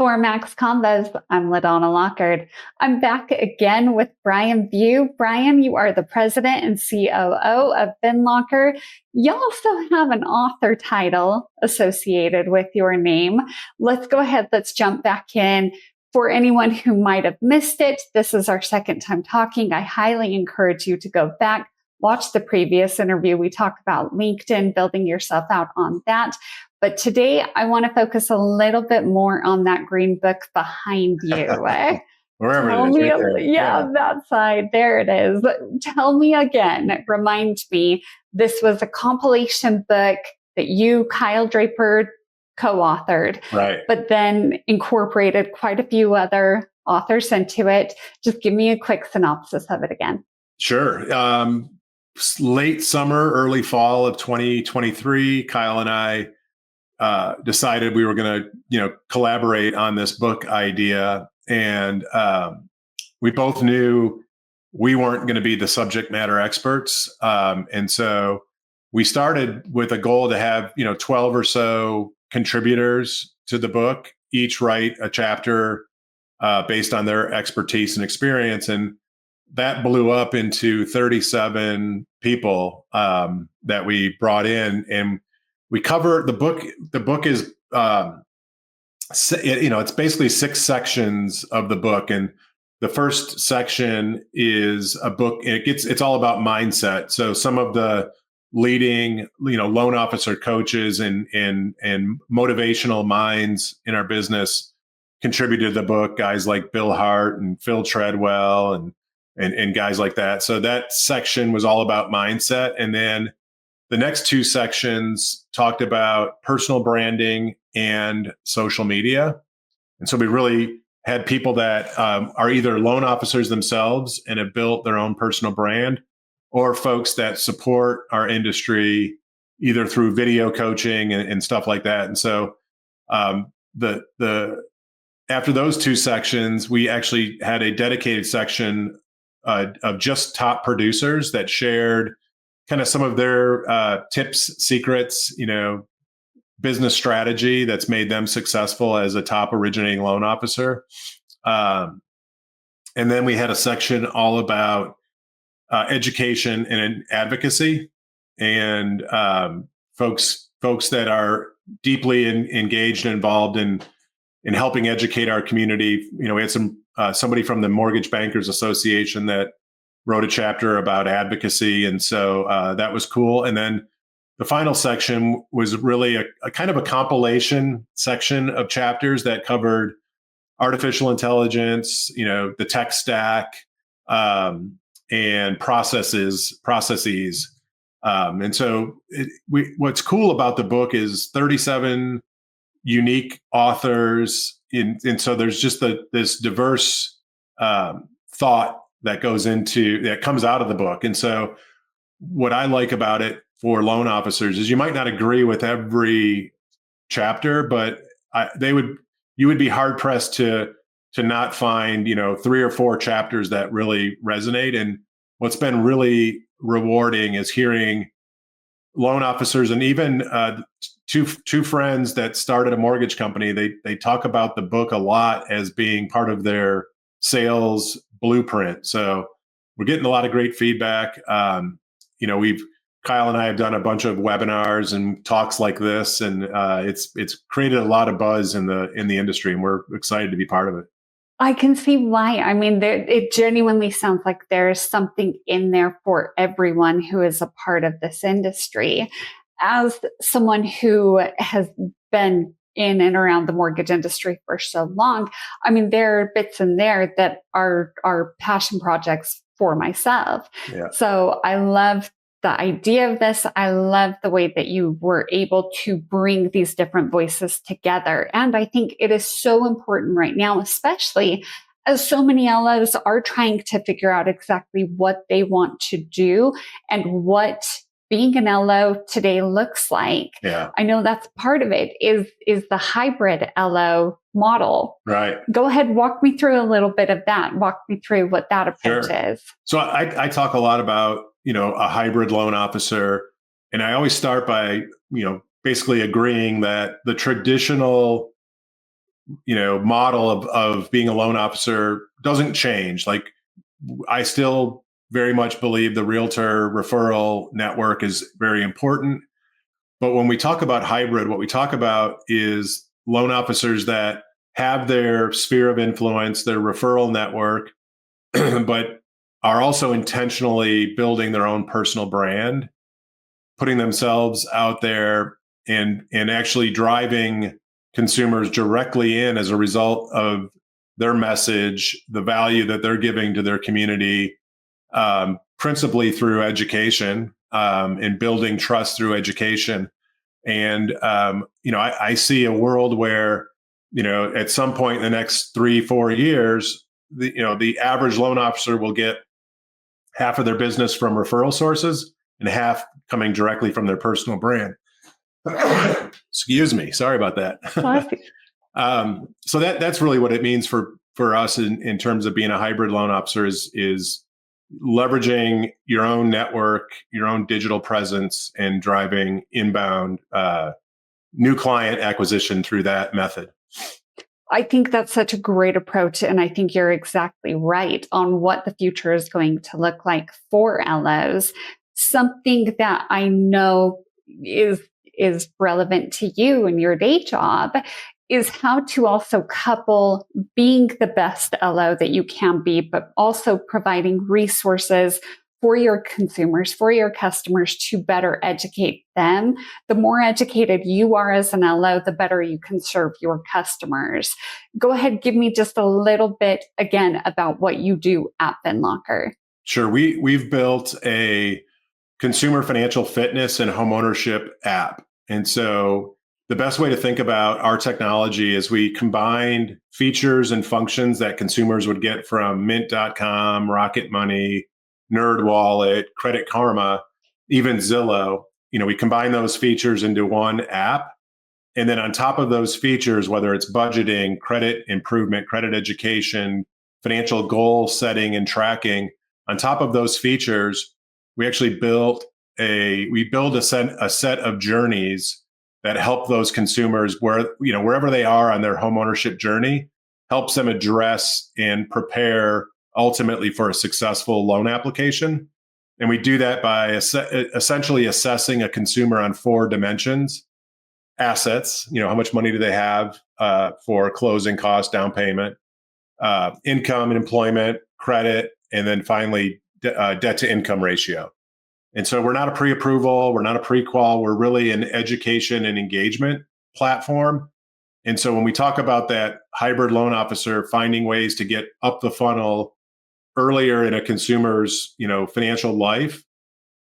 For Max Convos, I'm LaDonna Lockard. I'm back again with Brian Vieaux. Brian, you are the president and COO of FinLocker. You also have an author title associated with your name. Let's go ahead. Let's jump back in. For anyone who might have missed it, this is our second time talking. I highly encourage you to go back, watch the previous interview. We talked about LinkedIn, building yourself out on that. But today, I want to focus a little bit more on that green book behind you. Wherever it is, right there. Yeah, that side. There it is. Tell me again, remind me, this was a compilation book that you, Kyle Draper, co-authored, right? But then incorporated quite a few other authors into it. Just give me a quick synopsis of it again. Sure. Late summer, early fall of 2023, Kyle and I decided we were going to, collaborate on this book idea. And we both knew we weren't going to be the subject matter experts. And so we started with a goal to have, 12 or so contributors to the book, each write a chapter based on their expertise and experience. And that blew up into 37 people that we brought in, and we cover the book. The book is, it's basically 6 sections of the book, and the first section is a book. It's all about mindset. So some of the leading, loan officer coaches and motivational minds in our business contributed to the book. Guys like Bill Hart and Phil Treadwell and guys like that. So that section was all about mindset. And then the next 2 sections talked about personal branding and social media. And so we really had people that are either loan officers themselves and have built their own personal brand, or folks that support our industry either through video coaching and stuff like that. And so after those 2 sections, we actually had a dedicated section of just top producers that shared kind of some of their tips, secrets, business strategy that's made them successful as a top originating loan officer. And then we had a section all about education and advocacy, and folks that are deeply engaged and involved in helping educate our community. We had somebody from the Mortgage Bankers Association that wrote a chapter about advocacy. And so that was cool. And then the final section was really a kind of a compilation section of chapters that covered artificial intelligence, the tech stack, and processes. And so what's cool about the book is 37 unique authors. And so there's just this diverse thought that comes out of the book. And so what I like about it for loan officers is you might not agree with every chapter, but you would be hard pressed to not find, 3 or 4 chapters that really resonate. And what's been really rewarding is hearing loan officers, and even two friends that started a mortgage company. They talk about the book a lot as being part of their sales blueprint. So we're getting a lot of great feedback. Kyle and I have done a bunch of webinars and talks like this, and it's created a lot of buzz in the industry, and we're excited to be part of it. I can see why. I mean, it genuinely sounds like there's something in there for everyone who is a part of this industry. As someone who has been in and around the mortgage industry for so long, I mean, there are bits in there that are passion projects for myself. Yeah. So I love the idea of this. I love the way that you were able to bring these different voices together. And I think it is so important right now, especially as so many LOs are trying to figure out exactly what they want to do and what being an LO today looks like. Yeah. I know that's part of it is the hybrid LO model. Right. Go ahead, walk me through a little bit of that. Walk me through what that approach is. So I talk a lot about, a hybrid loan officer, and I always start by, basically agreeing that the traditional model of being a loan officer doesn't change. Like, I still very much believe the realtor referral network is very important. But when we talk about hybrid, what we talk about is loan officers that have their sphere of influence, their referral network, but are also intentionally building their own personal brand, putting themselves out there and actually driving consumers directly in as a result of their message, the value that they're giving to their community, principally through education, and building trust through education. And, I see a world where, at some point in the next 3-4 years, the average loan officer will get half of their business from referral sources and half coming directly from their personal brand. Excuse me. Sorry about that. So that's really what it means for us in terms of being a hybrid loan officer is leveraging your own network, your own digital presence, and driving inbound new client acquisition through that method. I think that's such a great approach. And I think you're exactly right on what the future is going to look like for LOs. Something that I know is relevant to you in your day job is how to also couple being the best LO that you can be, but also providing resources for your consumers, for your customers to better educate them. The more educated you are as an LO, the better you can serve your customers. Go ahead, give me just a little bit again about what you do at FinLocker. Sure. We've built a consumer financial fitness and homeownership app. And so the best way to think about our technology is we combined features and functions that consumers would get from Mint.com, Rocket Money, NerdWallet, Credit Karma, even Zillow. We combine those features into one app. And then on top of those features, whether it's budgeting, credit improvement, credit education, financial goal setting and tracking, on top of those features, we actually build a set of journeys that help those consumers wherever they are on their homeownership journey, helps them address and prepare ultimately for a successful loan application. And we do that by essentially assessing a consumer on 4 dimensions: assets, how much money do they have for closing costs, down payment, income and employment, credit, and then finally debt to income ratio. And so we're not a pre-approval, we're not a pre-qual, we're really an education and engagement platform. And so when we talk about that hybrid loan officer finding ways to get up the funnel earlier in a consumer's, financial life,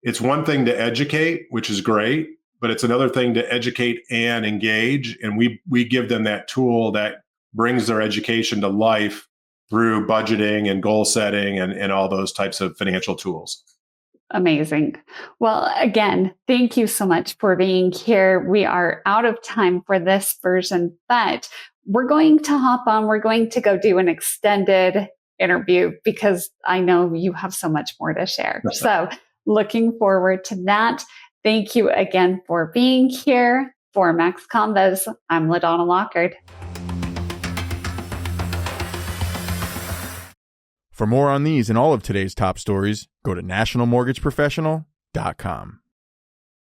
it's one thing to educate, which is great, but it's another thing to educate and engage. And we give them that tool that brings their education to life through budgeting and goal setting and all those types of financial tools. Amazing. Well, again, thank you so much for being here. We are out of time for this version, but we're going to hop on. We're going to go do an extended interview because I know you have so much more to share. So looking forward to that. Thank you again for being here. For Max Convos, I'm LaDonna Lockard. For more on these and all of today's top stories, go to nationalmortgageprofessional.com.